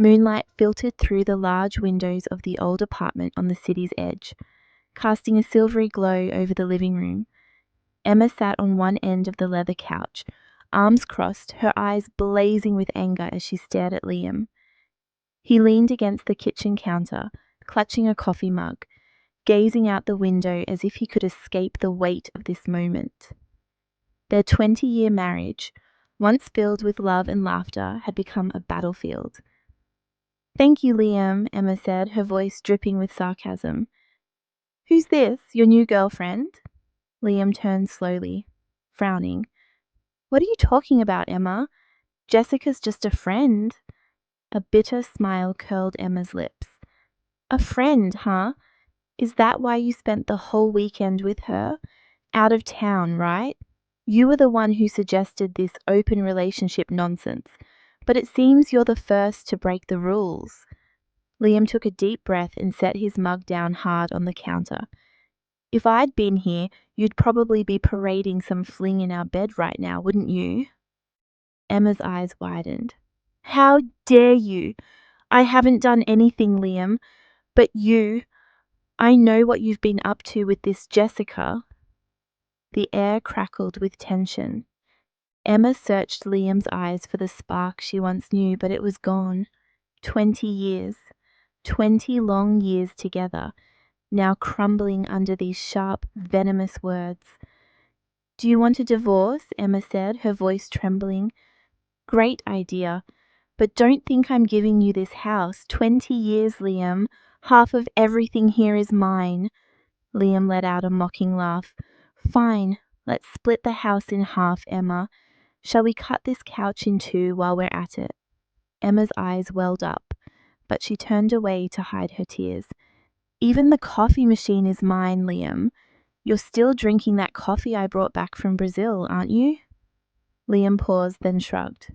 Moonlight filtered through the large windows of the old apartment on the city's edge, casting a silvery glow over the living room. Emma sat on one end of the leather couch, arms crossed, her eyes blazing with anger as she stared at Liam. He leaned against the kitchen counter, clutching a coffee mug, gazing out the window as if he could escape the weight of this moment. Their 20-year marriage, once filled with love and laughter, had become a battlefield. "Thank you, Liam," Emma said, her voice dripping with sarcasm. "Who's this, your new girlfriend?" Liam turned slowly, frowning. "What are you talking about, Emma? Jessica's just a friend." A bitter smile curled Emma's lips. "A friend, huh? Is that why you spent the whole weekend with her? Out of town, right? You were the one who suggested this open relationship nonsense, but it seems you're the first to break the rules." Liam took a deep breath and set his mug down hard on the counter. "If I'd been here, you'd probably be parading some fling in our bed right now, wouldn't you?" Emma's eyes widened. "How dare you? I haven't done anything, Liam. But I know what you've been up to with this Jessica." The air crackled with tension. Emma searched Liam's eyes for the spark she once knew, but it was gone. 20 years. 20 long years together, now crumbling under these sharp, venomous words. "Do you want a divorce?" Emma said, her voice trembling. "Great idea. But don't think I'm giving you this house. 20 years, Liam. Half of everything here is mine." Liam let out a mocking laugh. "Fine. Let's split the house in half, Emma. Shall we cut this couch in two while we're at it?" Emma's eyes welled up, but she turned away to hide her tears. "Even the coffee machine is mine, Liam. You're still drinking that coffee I brought back from Brazil, aren't you?" Liam paused, then shrugged.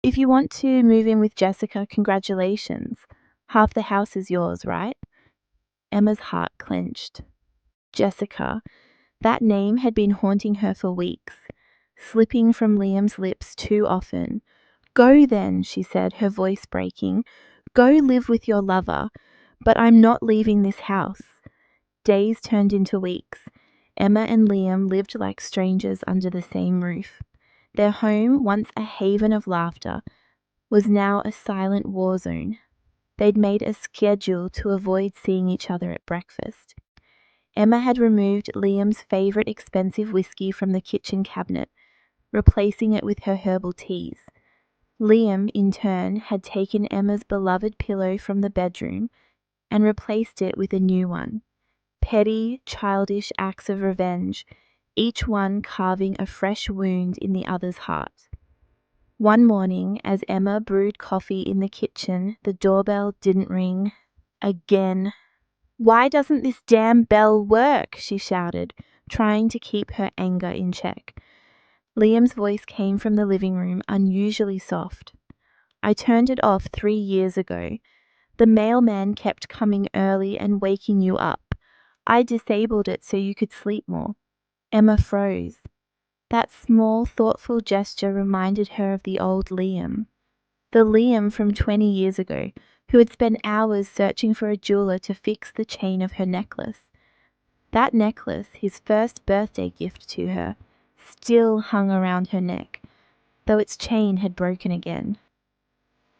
"If you want to move in with Jessica, congratulations. Half the house is yours, right?" Emma's heart clenched. Jessica. That name had been haunting her for weeks, slipping from Liam's lips too often. "Go then," she said, her voice breaking. "Go live with your lover. But I'm not leaving this house." Days turned into weeks. Emma and Liam lived like strangers under the same roof. Their home, once a haven of laughter, was now a silent war zone. They'd made a schedule to avoid seeing each other at breakfast. Emma had removed Liam's favourite expensive whiskey from the kitchen cabinet, replacing it with her herbal teas. Liam, in turn, had taken Emma's beloved pillow from the bedroom and replaced it with a new one. Petty, childish acts of revenge, each one carving a fresh wound in the other's heart. One morning, as Emma brewed coffee in the kitchen, the doorbell didn't ring. Again. "Why doesn't this damn bell work?" she shouted, trying to keep her anger in check. Liam's voice came from the living room, unusually soft. "I turned it off 3 years ago. The mailman kept coming early and waking you up. I disabled it so you could sleep more." Emma froze. That small, thoughtful gesture reminded her of the old Liam. The Liam from 20 years ago, who had spent hours searching for a jeweler to fix the chain of her necklace. That necklace, his first birthday gift to her, still hung around her neck, though its chain had broken again.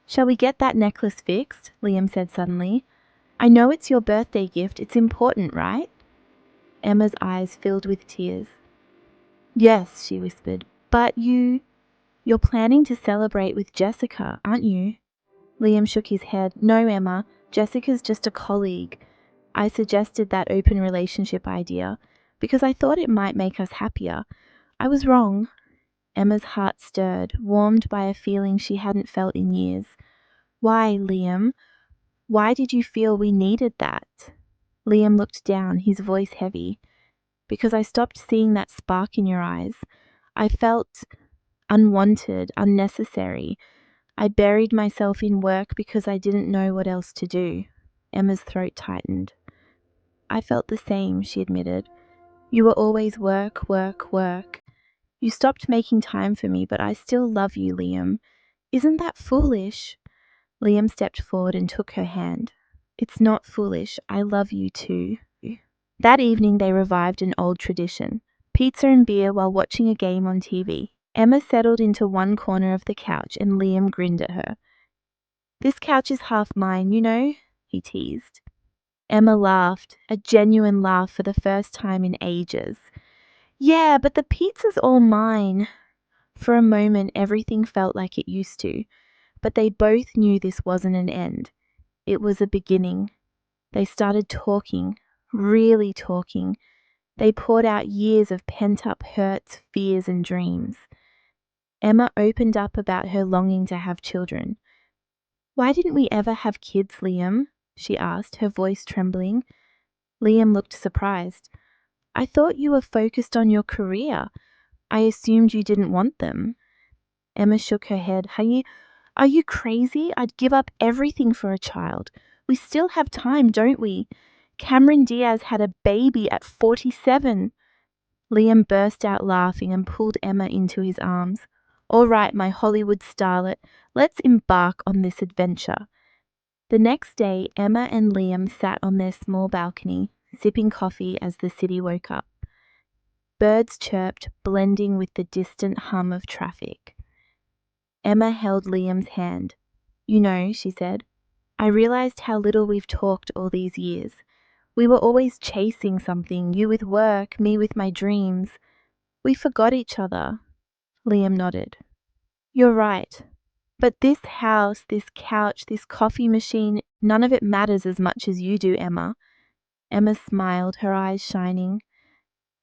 "Shall we get that necklace fixed?" Liam said suddenly. "I know it's your birthday gift. It's important, right?" Emma's eyes filled with tears. "Yes," she whispered, "but you're planning to celebrate with Jessica, aren't you?" Liam shook his head. "No, Emma, Jessica's just a colleague. I suggested that open relationship idea because I thought it might make us happier. I was wrong." Emma's heart stirred, warmed by a feeling she hadn't felt in years. "Why, Liam? Why did you feel we needed that?" Liam looked down, his voice heavy. "Because I stopped seeing that spark in your eyes. I felt unwanted, unnecessary. I buried myself in work because I didn't know what else to do." Emma's throat tightened. "I felt the same," she admitted. "You were always work, work, work. You stopped making time for me, but I still love you, Liam. Isn't that foolish?" Liam stepped forward and took her hand. It's not foolish. I love you too. That evening they revived an old tradition. Pizza and beer while watching a game on TV. Emma settled into one corner of the couch and Liam grinned at her. This couch is half mine, you know, he teased. Emma laughed, a genuine laugh for the first time in ages. Yeah, but the pizza's all mine. For a moment, everything felt like it used to, but they both knew this wasn't an end. It was a beginning. They started talking, really talking. They poured out years of pent-up hurts, fears, and dreams. Emma opened up about her longing to have children. Why didn't we ever have kids, Liam? She asked, her voice trembling. Liam looked surprised. I thought you were focused on your career. I assumed you didn't want them. Emma shook her head. Are you crazy? I'd give up everything for a child. We still have time, don't we? Cameron Diaz had a baby at 47. Liam burst out laughing and pulled Emma into his arms. All right, my Hollywood starlet, let's embark on this adventure. The next day, Emma and Liam sat on their small balcony, sipping coffee as the city woke up. Birds chirped, blending with the distant hum of traffic. Emma held Liam's hand. You know, she said, I realized how little we've talked all these years. We were always chasing something, you with work, me with my dreams. We forgot each other. Liam nodded. You're right. But this house, this couch, this coffee machine, none of it matters as much as you do, Emma. Emma smiled, her eyes shining.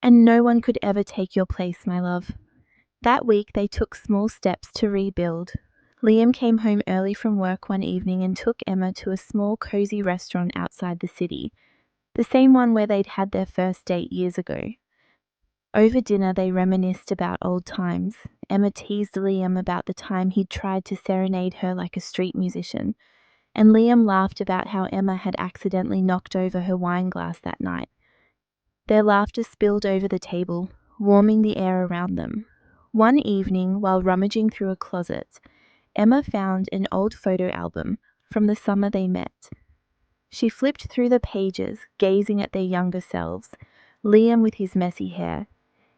And no one could ever take your place, my love. That week they took small steps to rebuild. Liam came home early from work one evening and took Emma to a small, cozy restaurant outside the city, the same one where they'd had their first date years ago. Over dinner they reminisced about old times. Emma teased Liam about the time he'd tried to serenade her like a street musician, and Liam laughed about how Emma had accidentally knocked over her wine glass that night. Their laughter spilled over the table, warming the air around them. One evening, while rummaging through a closet, Emma found an old photo album from the summer they met. She flipped through the pages, gazing at their younger selves, Liam with his messy hair,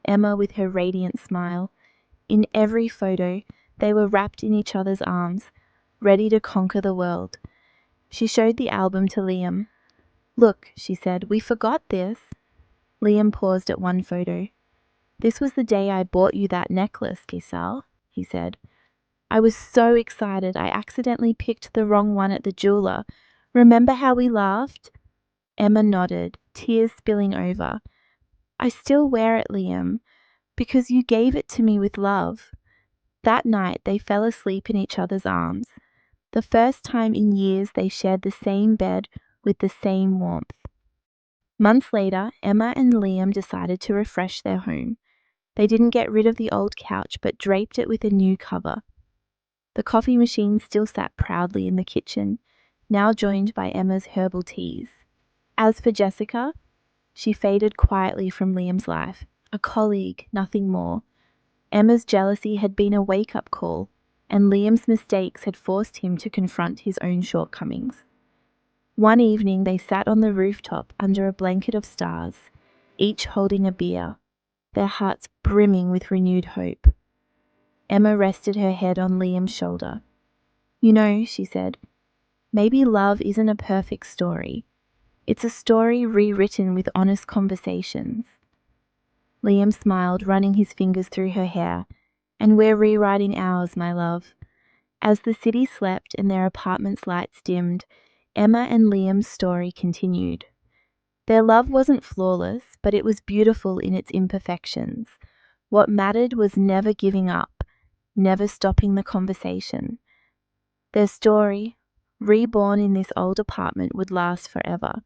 Emma with her radiant smile. In every photo, they were wrapped in each other's arms, ready to conquer the world. She showed the album to Liam. Look, she said, we forgot this. Liam paused at one photo. This was the day I bought you that necklace, Giselle, he said. I was so excited I accidentally picked the wrong one at the jeweler. Remember how we laughed? Emma nodded, tears spilling over. I still wear it, Liam, because you gave it to me with love. That night they fell asleep in each other's arms. The first time in years they shared the same bed with the same warmth. Months later, Emma and Liam decided to refresh their home. They didn't get rid of the old couch, but draped it with a new cover. The coffee machine still sat proudly in the kitchen, now joined by Emma's herbal teas. As for Jessica, she faded quietly from Liam's life, a colleague, nothing more. Emma's jealousy had been a wake-up call, and Liam's mistakes had forced him to confront his own shortcomings. One evening they sat on the rooftop under a blanket of stars, each holding a beer, their hearts brimming with renewed hope. Emma rested her head on Liam's shoulder. You know, she said, maybe love isn't a perfect story. It's a story rewritten with honest conversations. Liam smiled, running his fingers through her hair. And we're rewriting ours, my love. As the city slept and their apartment's lights dimmed, Emma and Liam's story continued. Their love wasn't flawless, but it was beautiful in its imperfections. What mattered was never giving up, never stopping the conversation. Their story, reborn in this old apartment, would last forever,